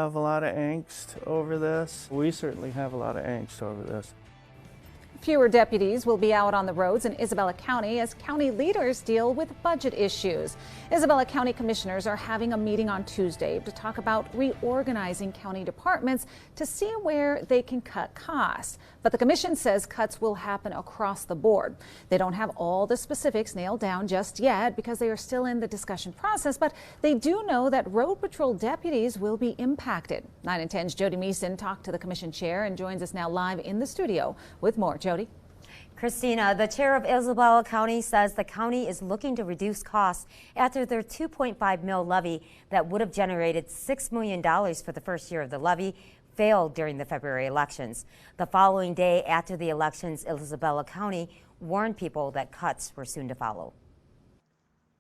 have a lot of angst over this. We certainly have a lot of angst over this. Fewer deputies will be out on the roads in Isabella County as county leaders deal with budget issues. Isabella County commissioners are having a meeting on Tuesday to talk about reorganizing county departments to see where they can cut costs. But the commission says cuts will happen across the board. They don't have all the specifics nailed down just yet because they are still in the discussion process, but they do know that road patrol deputies will be impacted. 9 and 10's Jody Meeson talked to the commission chair and joins us now live in the studio with more. Jody. Christina, the chair of Isabella County says the county is looking to reduce costs after their $2.5 million levy that would have generated $6 million for the first year of the levy failed during the February elections. The following day after the elections, Isabella County warned people that cuts were soon to follow.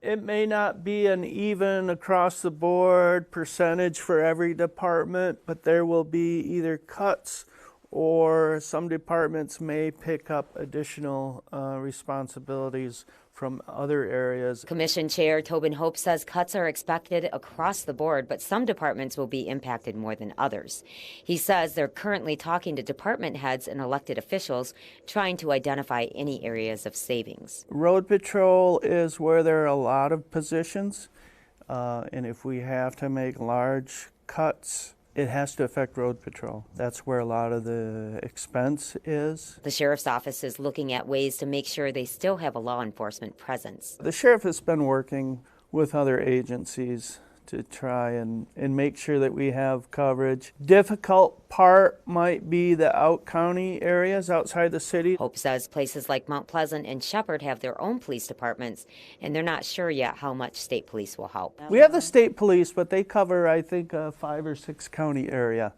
It may not be an even across the board percentage for every department, but there will be either cuts or some departments may pick up additional responsibilities from other areas. Commission Chair Tobin Hope says cuts are expected across the board, but some departments will be impacted more than others. He says they're currently talking to department heads and elected officials, trying to identify any areas of savings. Road patrol is where there are a lot of positions, and if we have to make large cuts, it has to affect road patrol. That's where a lot of the expense is. The sheriff's office is looking at ways to make sure they still have a law enforcement presence. The sheriff has been working with other agencies to try and make sure that we have coverage. Difficult part might be the out-county areas outside the city. Hope says places like Mount Pleasant and Shepherd have their own police departments, and they're not sure yet how much state police will help. We have the state police, but they cover, I think, a 5 or 6 county area.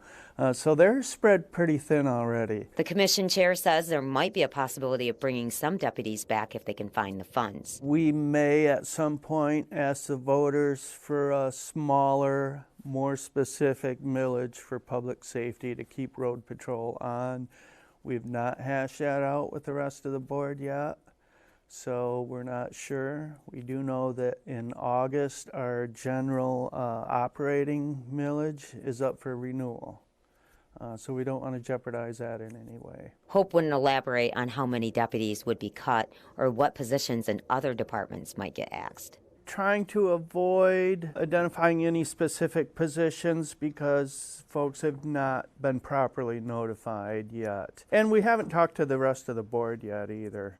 So they're spread pretty thin already. The commission chair says there might be a possibility of bringing some deputies back if they can find the funds. We may at some point ask the voters for a smaller, more specific millage for public safety to keep road patrol on. We've not hashed that out with the rest of the board yet, so we're not sure. We do know that in August our general operating millage is up for renewal. So we don't want to jeopardize that in any way. Hope wouldn't elaborate on how many deputies would be cut or what positions in other departments might get axed. Trying to avoid identifying any specific positions because folks have not been properly notified yet. And we haven't talked to the rest of the board yet either.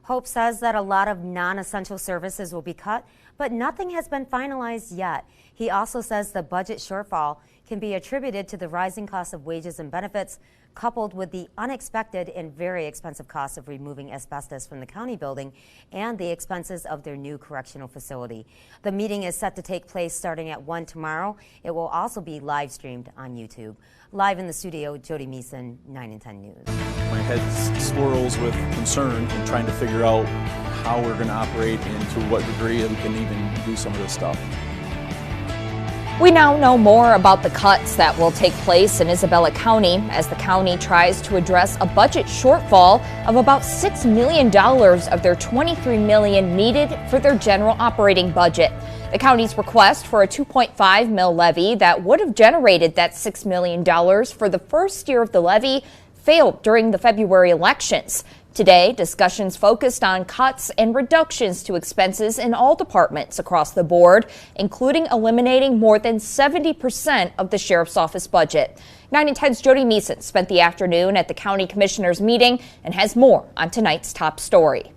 Hope says that a lot of non-essential services will be cut, but nothing has been finalized yet. He also says the budget shortfall can be attributed to the rising cost of wages and benefits, coupled with the unexpected and very expensive cost of removing asbestos from the county building and the expenses of their new correctional facility. The meeting is set to take place starting at 1 tomorrow. It will also be live streamed on YouTube. Live in the studio, Jody Meeson, 9 and 10 News. My head swirls with concern and trying to figure out how we're going to operate and to what degree we can even do some of this stuff. We now know more about the cuts that will take place in Isabella County as the county tries to address a budget shortfall of about $6 million of their $23 million needed for their general operating budget. The county's request for a $2.5 million levy that would have generated that $6 million for the first year of the levy failed during the February elections. Today, discussions focused on cuts and reductions to expenses in all departments across the board, including eliminating more than 70% of the sheriff's office budget. 9 and 10's Jody Meeson spent the afternoon at the county commissioners meeting and has more on tonight's top story.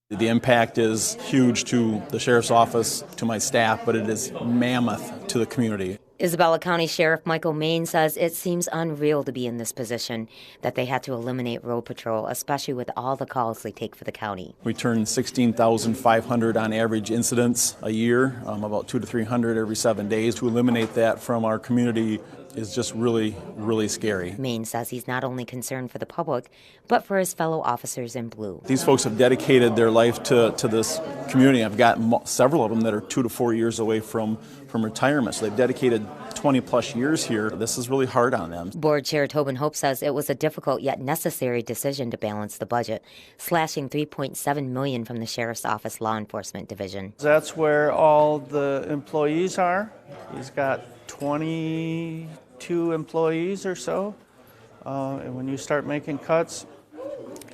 The impact is huge to the sheriff's office, to my staff, but it is mammoth to the community. Isabella County Sheriff Michael Main says it seems unreal to be in this position, that they had to eliminate road patrol, especially with all the calls they take for the county. We turn 16,500 on average incidents a year, about 200 to 300 every 7 days. To eliminate that from our community is just really, really scary. Main says he's not only concerned for the public, but for his fellow officers in blue. These folks have dedicated their life to this community. I've got several of them that are 2 to 4 years away from retirement, so they've dedicated 20 plus years here, this is really hard on them. Board Chair Tobin Hope says it was a difficult yet necessary decision to balance the budget, slashing $3.7 million from the Sheriff's Office Law Enforcement Division. That's where all the employees are. He's got 22 employees or so. And when you start making cuts,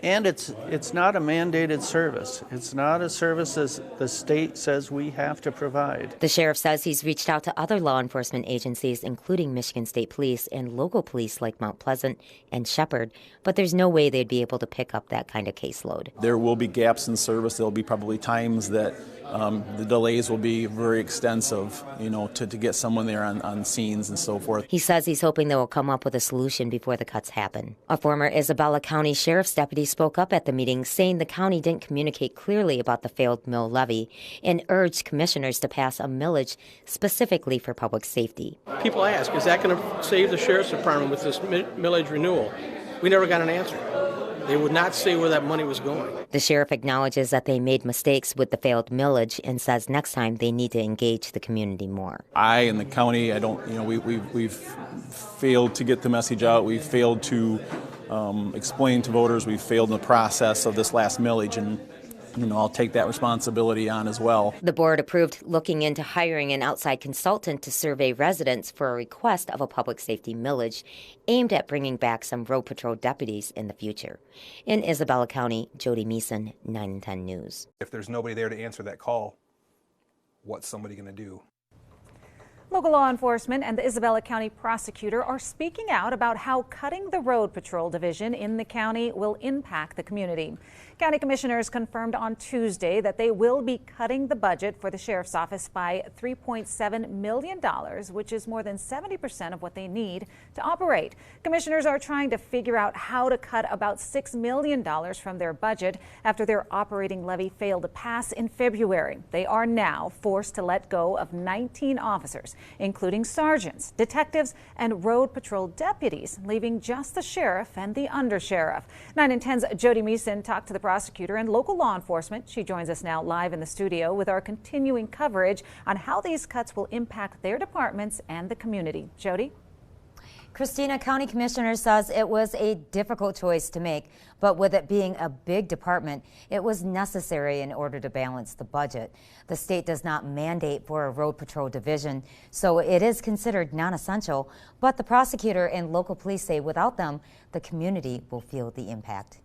and it's not a mandated service. It's not a service as the state says we have to provide. The sheriff says he's reached out to other law enforcement agencies, including Michigan State Police and local police like Mount Pleasant and Shepherd, but there's no way they'd be able to pick up that kind of caseload. There will be gaps in service. There'll be probably times that the delays will be very extensive, to get someone there on scenes and so forth. He says he's hoping they will come up with a solution before the cuts happen. A former Isabella County Sheriff's deputy spoke up at the meeting, saying the county didn't communicate clearly about the failed mill levy and urged commissioners to pass a millage specifically for public safety. People ask, is that going to save the Sheriff's Department with this millage renewal? We never got an answer. They would not say where that money was going. The sheriff acknowledges that they made mistakes with the failed millage and says next time they need to engage the community more. I and the county, we've failed to get the message out. We've failed to explain to voters. We've failed in the process of this last millage, and I'll take that responsibility on as well. The board approved looking into hiring an outside consultant to survey residents for a request of a public safety millage aimed at bringing back some road patrol deputies in the future. In Isabella County, Jody Meeson, 9 and 10 News. If there's nobody there to answer that call, what's somebody going to do? Local law enforcement and the Isabella County prosecutor are speaking out about how cutting the road patrol division in the county will impact the community. County commissioners confirmed on Tuesday that they will be cutting the budget for the sheriff's office by $3.7 million, which is more than 70% of what they need to operate. Commissioners are trying to figure out how to cut about $6 million from their budget after their operating levy failed to pass in February. They are now forced to let go of 19 officers, including sergeants, detectives, and road patrol deputies, leaving just the sheriff and the undersheriff. 9 and 10's Jody Meeson talked to the prosecutor and local law enforcement. She joins us now live in the studio with our continuing coverage on how these cuts will impact their departments and the community. Jody? Christina, County Commissioner says it was a difficult choice to make, but with it being a big department, it was necessary in order to balance the budget. The state does not mandate for a road patrol division, so it is considered non-essential, but the prosecutor and local police say without them, the community will feel the impact.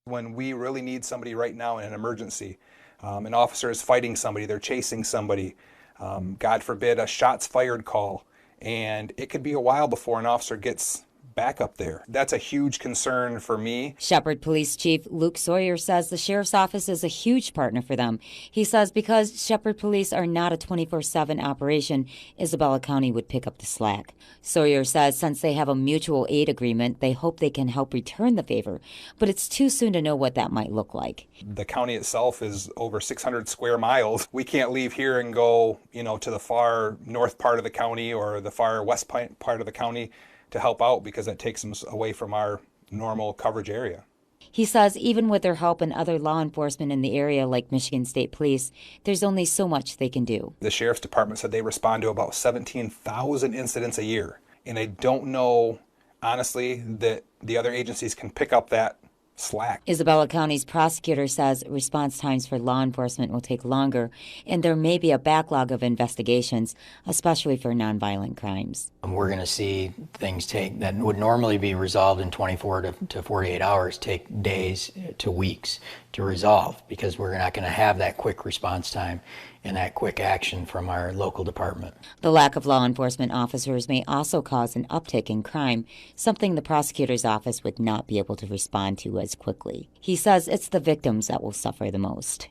When we really need somebody right now in an emergency, an officer is fighting somebody, they're chasing somebody, God forbid a shots fired call, and it could be a while before an officer gets back up there. That's a huge concern for me. Shepherd Police Chief Luke Sawyer says the sheriff's office is a huge partner for them. He says because Shepherd Police are not a 24/7 operation, Isabella County would pick up the slack. Sawyer says since they have a mutual aid agreement, they hope they can help return the favor, but it's too soon to know what that might look like. The county itself is over 600 square miles. We can't leave here and go, to the far north part of the county or the far west part of the county to help out, because that takes them away from our normal coverage area. He says even with their help and other law enforcement in the area like Michigan State Police, there's only so much they can do. The Sheriff's Department said they respond to about 17,000 incidents a year. And I don't know, honestly, that the other agencies can pick up that slack. Isabella County's prosecutor says response times for law enforcement will take longer, and there may be a backlog of investigations, especially for nonviolent crimes. We're going to see things that would normally be resolved in 24 to 48 hours take days to weeks to resolve, because we're not going to have that quick response time and that quick action from our local department. The lack of law enforcement officers may also cause an uptick in crime, something the prosecutor's office would not be able to respond to as quickly. He says it's the victims that will suffer the most.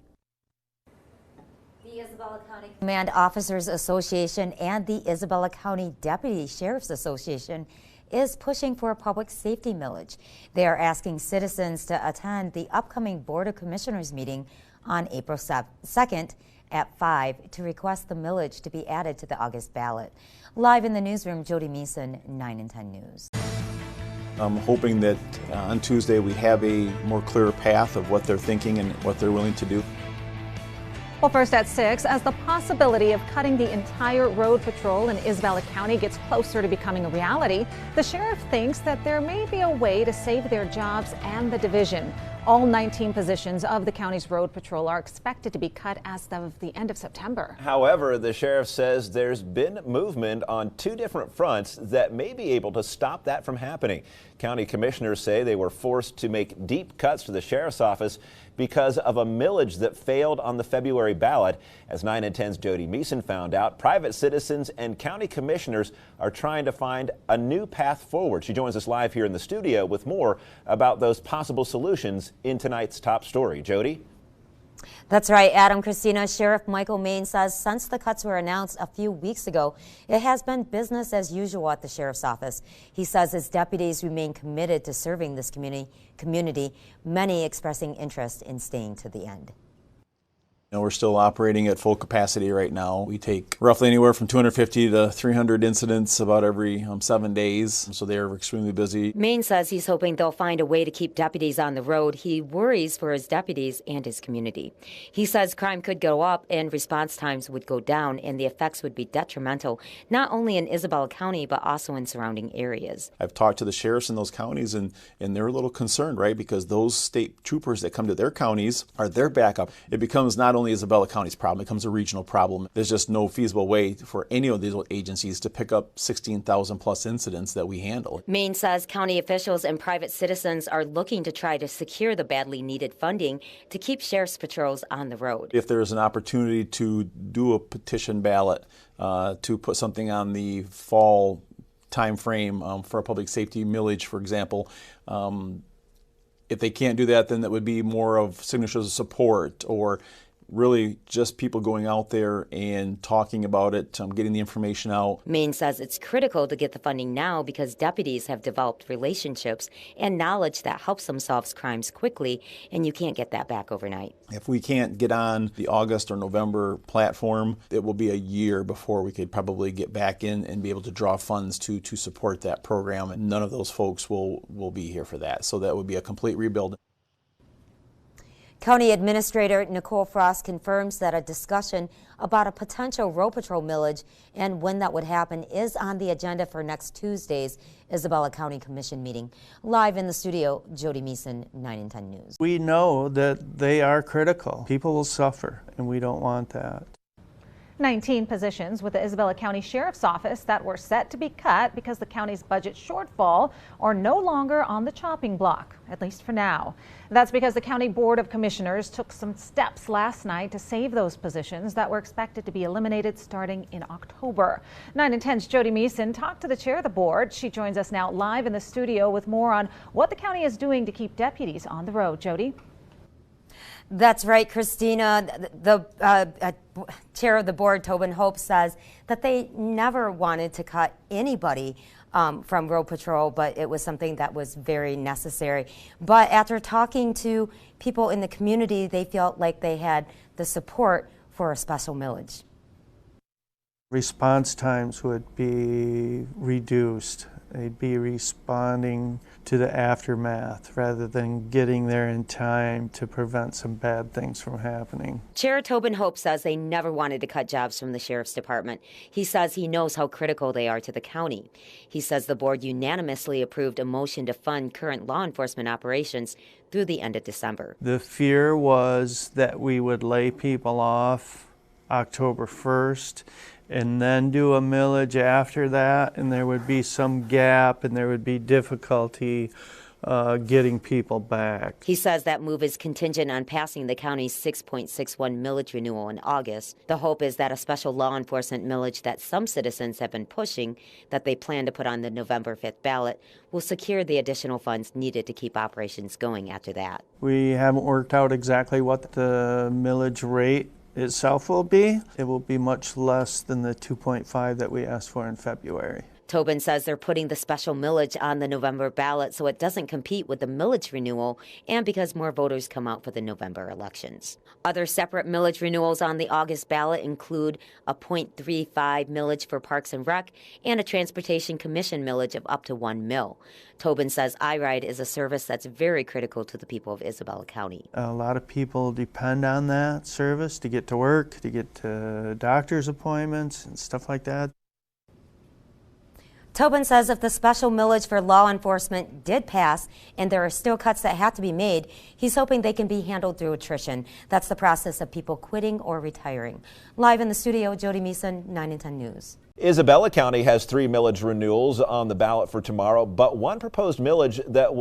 The Isabella County Command Officers Association and the Isabella County Deputy Sheriff's Association is pushing for a public safety millage. They are asking citizens to attend the upcoming Board of Commissioners meeting on April 2nd at 5 to request the millage to be added to the August ballot. Live in the newsroom, Jody Meeson, 9 and 10 News. I'm hoping that on Tuesday we have a more clear path of what they're thinking and what they're willing to do. Well, first at 6, as the possibility of cutting the entire road patrol in Isabella County gets closer to becoming a reality, the sheriff thinks that there may be a way to save their jobs and the division. All 19 positions of the county's road patrol are expected to be cut as of the end of September. However, the sheriff says there's been movement on 2 different fronts that may be able to stop that from happening. County commissioners say they were forced to make deep cuts to the sheriff's office because of a millage that failed on the February ballot. As 9 and 10's Jody Meeson found out, private citizens and county commissioners are trying to find a new path forward. She joins us live here in the studio with more about those possible solutions in tonight's top story. Jody? That's right, Adam. Christina, Sheriff Michael Main says since the cuts were announced a few weeks ago, it has been business as usual at the sheriff's office. He says his deputies remain committed to serving this community, many expressing interest in staying to the end. We're still operating at full capacity right now. We take roughly anywhere from 250 to 300 incidents about every 7 days, so they're extremely busy. Main says he's hoping they'll find a way to keep deputies on the road. He worries for his deputies and his community. He says crime could go up and response times would go down, and the effects would be detrimental, not only in Isabella County, but also in surrounding areas. I've talked to the sheriffs in those counties, and they're a little concerned, right? Because those state troopers that come to their counties are their backup. It becomes not only Isabella County's problem, it becomes a regional problem. There's just no feasible way for any of these agencies to pick up 16,000 plus incidents that we handle. Main says county officials and private citizens are looking to try to secure the badly needed funding to keep sheriff's patrols on the road. If there's an opportunity to do a petition ballot, to put something on the fall time frame for a public safety millage, for example, if they can't do that, then that would be more of signatures of support, or really just people going out there and talking about it, getting the information out. Main says it's critical to get the funding now because deputies have developed relationships and knowledge that helps them solve crimes quickly, and you can't get that back overnight. If we can't get on the August or November platform, it will be a year before we could probably get back in and be able to draw funds to support that program, and none of those folks will be here for that. So that would be a complete rebuild. County Administrator Nicole Frost confirms that a discussion about a potential road patrol millage and when that would happen is on the agenda for next Tuesday's Isabella County Commission meeting. Live in the studio, Jody Meeson, 9 and 10 News. We know that they are critical. People will suffer, and we don't want that. 19 positions with the Isabella County Sheriff's Office that were set to be cut because the county's budget shortfall are no longer on the chopping block, at least for now. That's because the County Board of Commissioners took some steps last night to save those positions that were expected to be eliminated starting in October. 9 and 10's Jody Meeson talked to the chair of the board. She joins us now live in the studio with more on what the county is doing to keep deputies on the road. Jody? That's right, Christina. The chair of the board, Tobin Hope, says that they never wanted to cut anybody from road patrol, but it was something that was very necessary. But after talking to people in the community, they felt like they had the support for a special millage. Response times would be reduced. They'd be responding to the aftermath rather than getting there in time to prevent some bad things from happening. Chair Tobin Hope says they never wanted to cut jobs from the Sheriff's Department. He says he knows how critical they are to the county. He says the board unanimously approved a motion to fund current law enforcement operations through the end of December. The fear was that we would lay people off October 1st and then do a millage after that, and there would be some gap and there would be difficulty getting people back. He says that move is contingent on passing the county's 6.61 millage renewal in August. The hope is that a special law enforcement millage that some citizens have been pushing, that they plan to put on the November 5th ballot, will secure the additional funds needed to keep operations going after that. We haven't worked out exactly what the millage rate itself will be. It will be much less than the 2.5 that we asked for in February. Tobin says they're putting the special millage on the November ballot so it doesn't compete with the millage renewal and because more voters come out for the November elections. Other separate millage renewals on the August ballot include a 0.35 millage for Parks and Rec and a Transportation Commission millage of up to 1 mil. Tobin says iRide is a service that's very critical to the people of Isabella County. A lot of people depend on that service to get to work, to get to doctor's appointments and stuff like that. Tobin says if the special millage for law enforcement did pass and there are still cuts that have to be made, he's hoping they can be handled through attrition. That's the process of people quitting or retiring. Live in the studio, Jody Meeson, 9 and 10 News. Isabella County has 3 millage renewals on the ballot for tomorrow, but one proposed millage that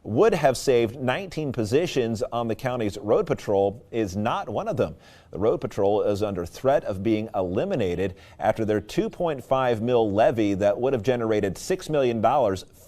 would have saved 19 positions on the county's road patrol is not one of them. The road patrol is under threat of being eliminated after their 2.5 mil levy that would have generated $6 million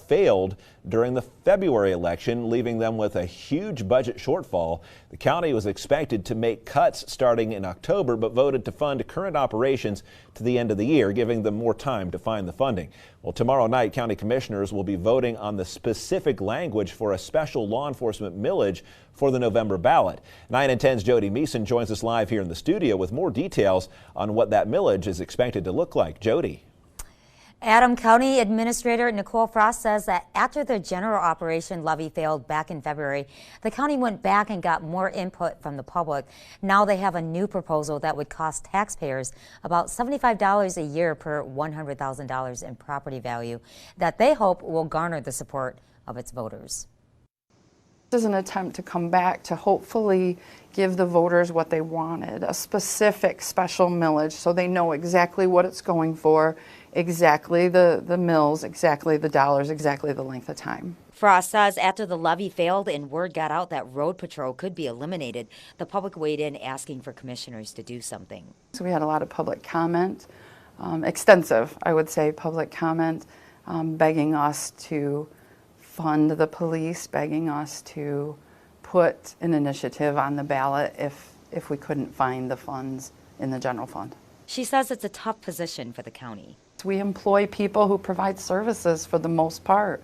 failed during the February election, leaving them with a huge budget shortfall. The county was expected to make cuts starting in October, but voted to fund current operations to the end of the year, giving them more time to find the funding. Well, tomorrow night, county commissioners will be voting on the specific language for a special law enforcement millage for the November ballot. 9 and 10's Jody Meeson joins us live here in the studio with more details on what that millage is expected to look like. Jody. Adam County Administrator Nicole Frost says that after the general operation levy failed back in February, the county went back and got more input from the public. Now they have a new proposal that would cost taxpayers about $75 a year per $100,000 in property value that they hope will garner the support of its voters. This is an attempt to come back to hopefully give the voters what they wanted, a specific special millage so they know exactly what it's going for, exactly the mills, exactly the dollars, exactly the length of time. Frost says after the levy failed and word got out that road patrol could be eliminated, the public weighed in asking for commissioners to do something. So we had a lot of public comment, extensive, I would say, public comment, begging us to fund the police, begging us to put an initiative on the ballot if we couldn't find the funds in the general fund. She says it's a tough position for the county. We employ people who provide services for the most part.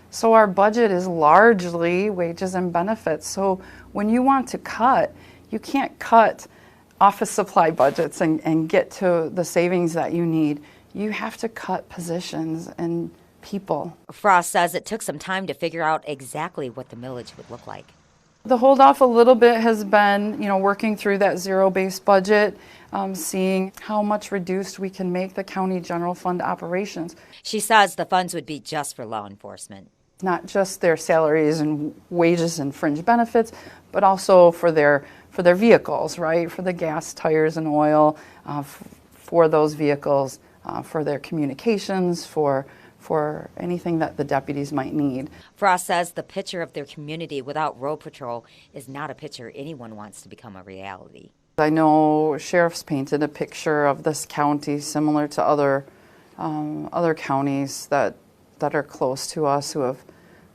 So our budget is largely wages and benefits. So when you want to cut, you can't cut office supply budgets and get to the savings that you need. You have to cut positions and people. Frost says it took some time to figure out exactly what the millage would look like. The holdoff a little bit has been, working through that zero-based budget, seeing how much reduced we can make the county general fund operations. She says the funds would be just for law enforcement. Not just their salaries and wages and fringe benefits, but also for their vehicles, right? For the gas, tires, and oil, for those vehicles, for their communications, for anything that the deputies might need. Frost says the picture of their community without road patrol is not a picture anyone wants to become a reality. I know sheriffs painted a picture of this county similar to other counties that are close to us who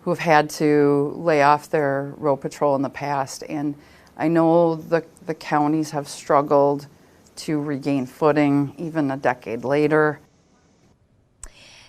have had to lay off their road patrol in the past. And I know the counties have struggled to regain footing even a decade later.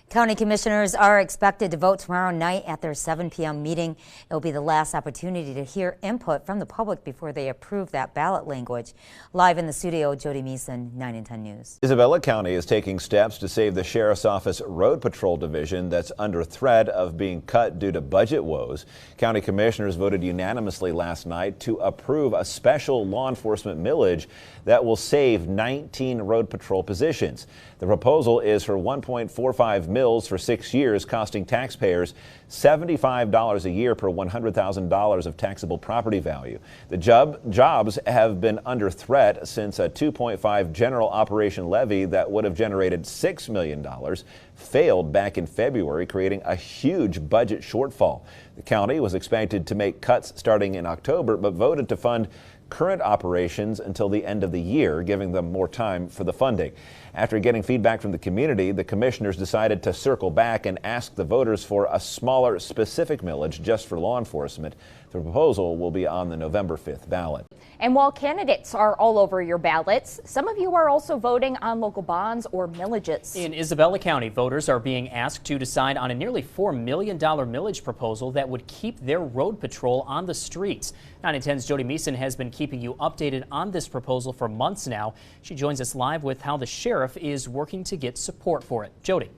County commissioners are expected to vote tomorrow night at their 7 p.m. meeting. It will be the last opportunity to hear input from the public before they approve that ballot language. Live in the studio, Jody Meeson, 9 and 10 News. Isabella County is taking steps to save the Sheriff's Office Road Patrol Division that's under threat of being cut due to budget woes. County commissioners voted unanimously last night to approve a special law enforcement millage that will save 19 road patrol positions. The proposal is for 1.45 mils for 6 years, costing taxpayers $75 a year per $100,000 of taxable property value. The jobs have been under threat since a 2.5 general operation levy that would have generated $6 million failed back in February, creating a huge budget shortfall. The county was expected to make cuts starting in October, but voted to fund current operations until the end of the year, giving them more time for the funding. After getting feedback from the community, the commissioners decided to circle back and ask the voters for a smaller specific millage just for law enforcement. The proposal will be on the November 5th ballot. And while candidates are all over your ballots, some of you are also voting on local bonds or millages. In Isabella County, voters are being asked to decide on a nearly $4 million millage proposal that would keep their road patrol on the streets. 9 and 10's Jody Meeson has been keeping you updated on this proposal for months now. She joins us live with how the sheriff is working to get support for it. Jody.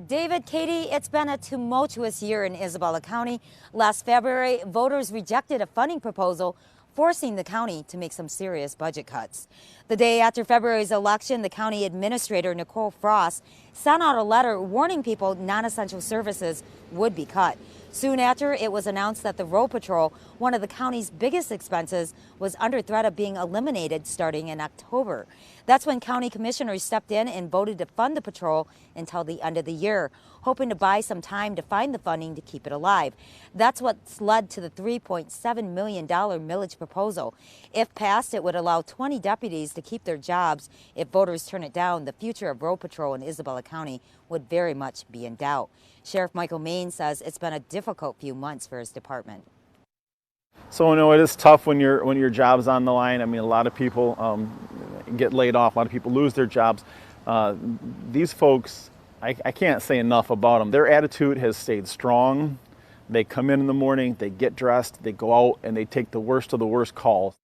David, Katie, it's been a tumultuous year in Isabella County. Last February, voters rejected a funding proposal forcing the county to make some serious budget cuts. The day after February's election, the county administrator, Nicole Frost, sent out a letter warning people non-essential services would be cut. Soon after, it was announced that the road patrol, one of the county's biggest expenses, was under threat of being eliminated starting in October. That's when county commissioners stepped in and voted to fund the patrol until the end of the year, hoping to buy some time to find the funding to keep it alive. That's what's led to the $3.7 million millage proposal. If passed, it would allow 20 deputies to keep their jobs. If voters turn it down, the future of road patrol in Isabella County would very much be in doubt. Sheriff Michael Main says it's been a difficult few months for his department. So it is tough when your job's on the line. I mean, a lot of people get laid off. A lot of people lose their jobs. These folks, I can't say enough about them. Their attitude has stayed strong. They come in the morning, they get dressed, they go out, and they take the worst of the worst calls.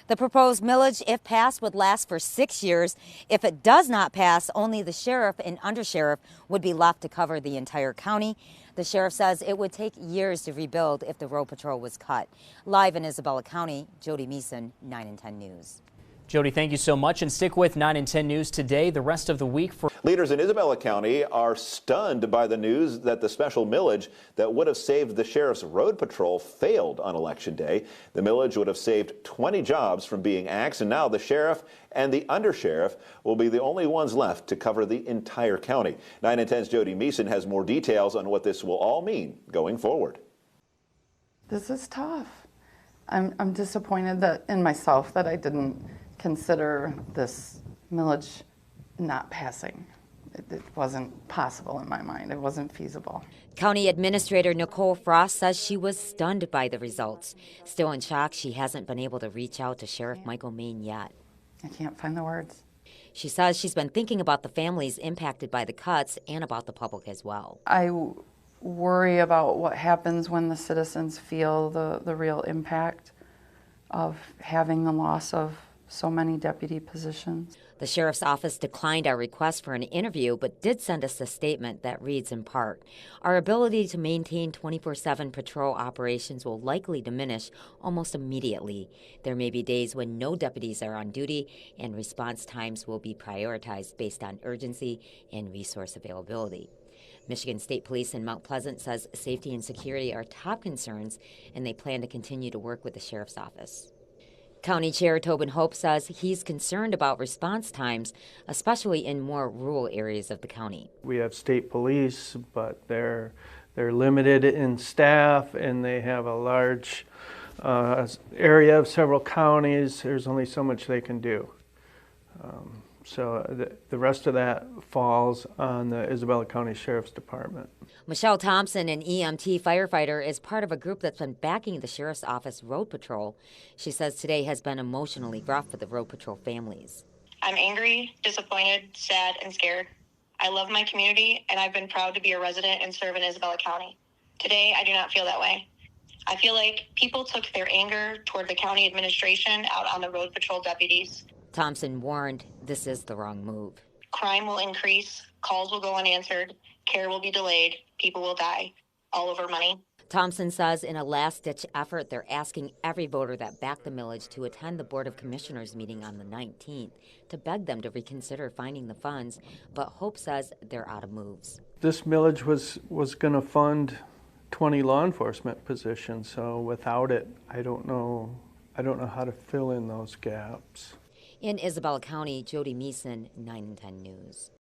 The proposed millage, if passed, would last for 6 years. If it does not pass, only the sheriff and undersheriff would be left to cover the entire county. The sheriff says it would take years to rebuild if the road patrol was cut. Live in Isabella County, Jody Meeson, 9 and 10 News. Jody, thank you so much, and stick with 9 and 10 News today, the rest of the week. For Leaders in Isabella County are stunned by the news that the special millage that would have saved the sheriff's road patrol failed on Election Day. The millage would have saved 20 jobs from being axed, and now the sheriff and the undersheriff will be the only ones left to cover the entire county. 9 and 10's Jody Meeson has more details on what this will all mean going forward. This is tough. I'm disappointed in myself that I didn't consider this millage not passing. It wasn't possible in my mind. It wasn't feasible. County Administrator Nicole Frost says she was stunned by the results. Still in shock, she hasn't been able to reach out to Sheriff Michael Main yet. I can't find the words. She says she's been thinking about the families impacted by the cuts and about the public as well. I worry about what happens when the citizens feel the real impact of having the loss of so many deputy positions. The sheriff's office declined our request for an interview, but did send us a statement that reads in part, "Our ability to maintain 24/7 patrol operations will likely diminish almost immediately. There may be days when no deputies are on duty, and response times will be prioritized based on urgency and resource availability." Michigan State Police in Mount Pleasant says safety and security are top concerns, and they plan to continue to work with the sheriff's office. County Chair Tobin Hope says he's concerned about response times, especially in more rural areas of the county. We have state police, but they're limited in staff, and they have a large area of several counties. There's only so much they can do. So the rest of that falls on the Isabella County Sheriff's Department. Michelle Thompson, an EMT firefighter, is part of a group that's been backing the Sheriff's Office Road Patrol. She says today has been emotionally rough for the Road Patrol families. I'm angry, disappointed, sad, and scared. I love my community, and I've been proud to be a resident and serve in Isabella County. Today, I do not feel that way. I feel like people took their anger toward the county administration out on the Road Patrol deputies. Thompson warned this is the wrong move. Crime will increase, calls will go unanswered, care will be delayed, people will die, all over money. Thompson says in a last-ditch effort, they're asking every voter that backed the millage to attend the Board of Commissioners meeting on the 19th to beg them to reconsider finding the funds, but Hope says they're out of moves. This millage was going to fund 20 law enforcement positions, so without it, I don't know how to fill in those gaps. In Isabella County, Jody Meeson, 9 and 10 News.